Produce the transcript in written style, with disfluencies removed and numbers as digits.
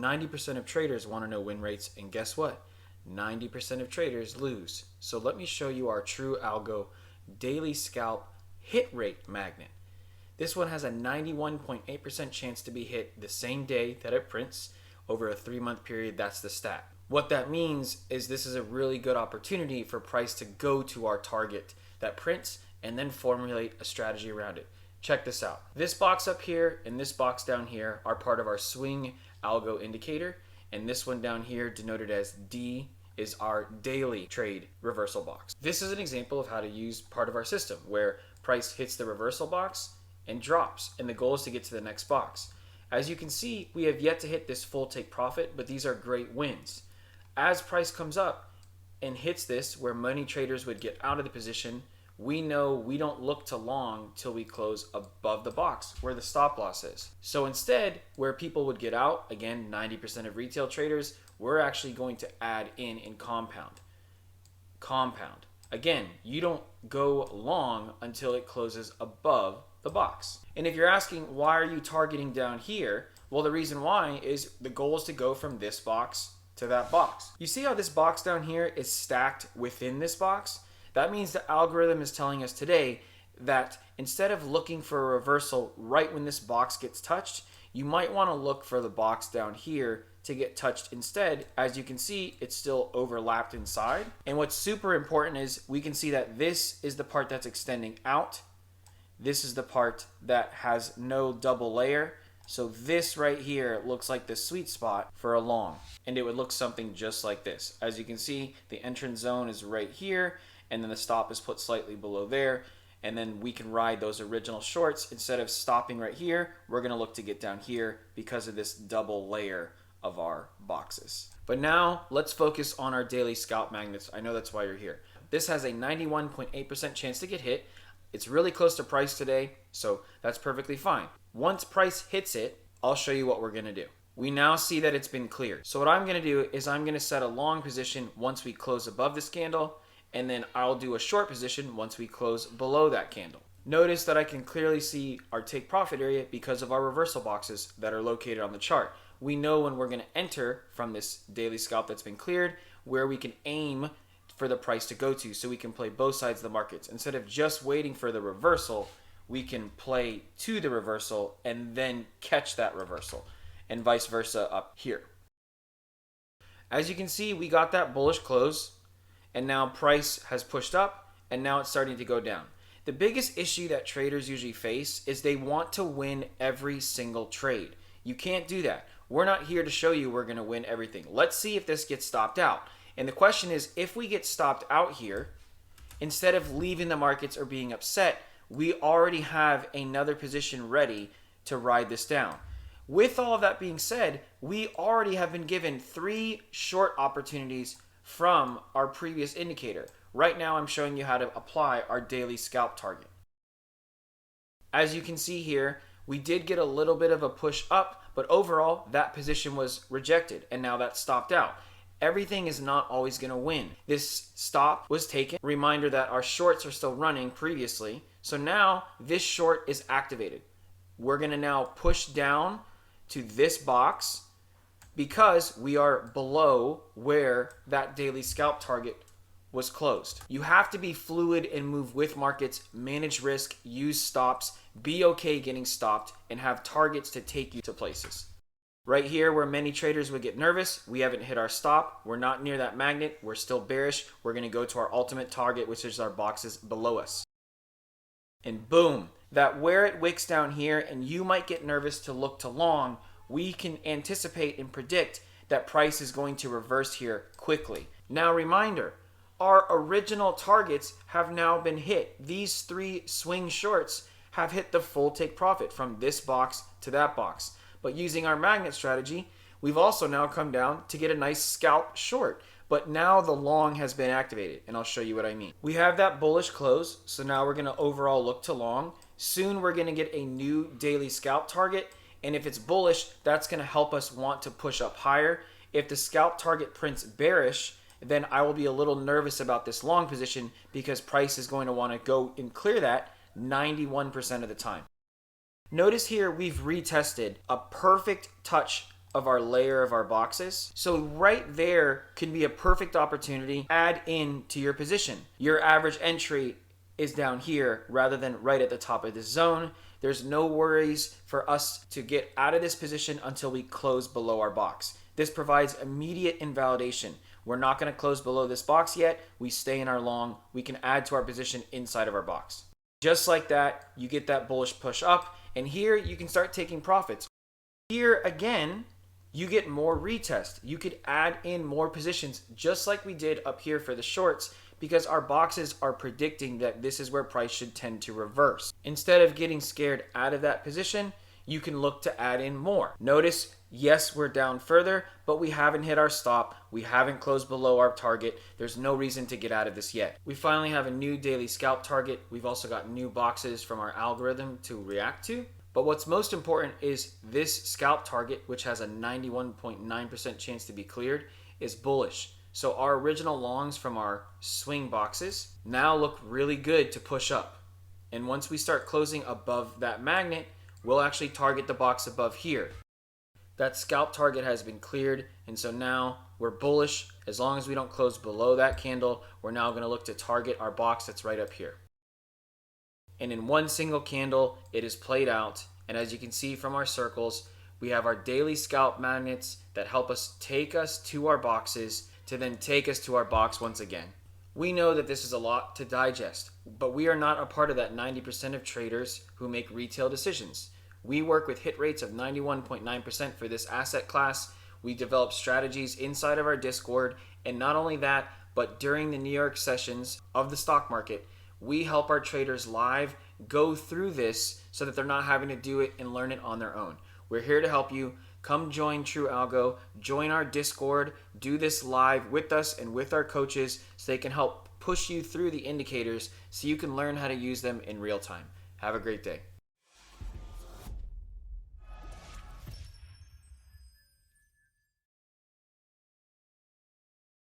90% of traders want to know win rates, and guess what? 90% of traders lose. So let me show you our TrueAlgo daily scalp hit rate magnet. This one has a 91.8% chance to be hit the same day that it prints. Over a 3-month period, that's the stat. What that means is this is a really good opportunity for price to go to our target that prints and then formulate a strategy around it. Check this out. This box up here and this box down here are part of our swing algo indicator, and this one down here denoted as D is our daily trade reversal box. This is an example of how to use part of our system where price hits the reversal box and drops, and the goal is to get to the next box. As you can see, we have yet to hit this full take profit, but these are great wins. As price comes up and hits this where many traders would get out of the position, we know we don't look to long till we close above the box where the stop loss is. So instead, where people would get out, again, 90% of retail traders, we're actually going to add in compound. Compound. Again, you don't go long until it closes above the box. And if you're asking, why are you targeting down here? Well, the reason why is the goal is to go from this box to that box. You see how this box down here is stacked within this box? That means the algorithm is telling us today that instead of looking for a reversal right when this box gets touched, you might want to look for the box down here to get touched instead. As you can see, it's still overlapped inside. And what's super important is we can see that this is the part that's extending out. This is the part that has no double layer. So this right here looks like the sweet spot for a long, and it would look something just like this. As you can see, the entrance zone is right here, and then the stop is put slightly below there, and then we can ride those original shorts. Instead of stopping right here, we're going to look to get down here because of this double layer of our boxes. But now let's focus on our daily scalp magnets. I know that's why you're here. This has a 91.8% chance to get hit. It's really close to price today, so that's perfectly fine. Once price hits it, I'll show you what we're going to do. We now see that it's been cleared. So what I'm going to do is I'm going to set a long position once we close above this candle, and then I'll do a short position once we close below that candle. Notice that I can clearly see our take profit area because of our reversal boxes that are located on the chart. We know when we're going to enter from this daily scalp that's been cleared, where we can aim for the price to go to, so we can play both sides of the markets. Instead of just waiting for the reversal, we can play to the reversal and then catch that reversal, and vice versa up here. As you can see, we got that bullish close, and now price has pushed up, and now it's starting to go down. The biggest issue that traders usually face is they want to win every single trade. You can't do that. We're not here to show you we're going to win everything. Let's see if this gets stopped out. And the question is, if we get stopped out here, instead of leaving the markets or being upset, we already have another position ready to ride this down. With all of that being said, we already have been given 3 short opportunities from our previous indicator. Right now, I'm showing you how to apply our daily scalp target. As you can see here, we did get a little bit of a push up, but overall, that position was rejected, and now that's stopped out. Everything is not always going to win. This stop was taken. Reminder that our shorts are still running previously. So now this short is activated. We're going to now push down to this box because we are below where that daily scalp target was closed. You have to be fluid and move with markets, manage risk, use stops, be okay getting stopped, and have targets to take you to places. Right here where many traders would get nervous, we haven't hit our stop. We're not near that magnet. We're still bearish. We're going to go to our ultimate target, which is our boxes below us. And boom, that where it wicks down here and you might get nervous to look to long, we can anticipate and predict that price is going to reverse here quickly. Now reminder, our original targets have now been hit. These 3 swing shorts have hit the full take profit from this box to that box. But using our magnet strategy, we've also now come down to get a nice scalp short. But now the long has been activated, and I'll show you what I mean. We have that bullish close, so now we're going to overall look to long. Soon we're going to get a new daily scalp target, and if it's bullish, that's going to help us want to push up higher. If the scalp target prints bearish, then I will be a little nervous about this long position because price is going to want to go and clear that 91% of the time. Notice here we've retested a perfect touch of our layer of our boxes. So right there can be a perfect opportunity to add in to your position. Your average entry is down here rather than right at the top of this zone. There's no worries for us to get out of this position until we close below our box. This provides immediate invalidation. We're not going to close below this box yet. We stay in our long. We can add to our position inside of our box. Just like that, you get that bullish push up, and here you can start taking profits. Here again, you get more retest. You could add in more positions just like we did up here for the shorts, because our boxes are predicting that this is where price should tend to reverse. Instead of getting scared out of that position, you can look to add in more. Notice, yes, we're down further, but we haven't hit our stop. We haven't closed below our target. There's no reason to get out of this yet. We finally have a new daily scalp target. We've also got new boxes from our algorithm to react to. But what's most important is this scalp target, which has a 91.9% chance to be cleared, is bullish. So our original longs from our swing boxes now look really good to push up. And once we start closing above that magnet, we'll actually target the box above here. That scalp target has been cleared, and so now we're bullish. As long as we don't close below that candle, we're now going to look to target our box that's right up here. And in one single candle, it is played out. And as you can see from our circles, we have our daily scalp magnets that help us take us to our boxes to then take us to our box once again. We know that this is a lot to digest, but we are not a part of that 90% of traders who make retail decisions. We work with hit rates of 91.9% for this asset class. We develop strategies inside of our Discord, and not only that, but during the New York sessions of the stock market, we help our traders live go through this so that they're not having to do it and learn it on their own. We're here to help you. Come join TrueAlgo, join our Discord, do this live with us and with our coaches so they can help push you through the indicators so you can learn how to use them in real time. Have a great day.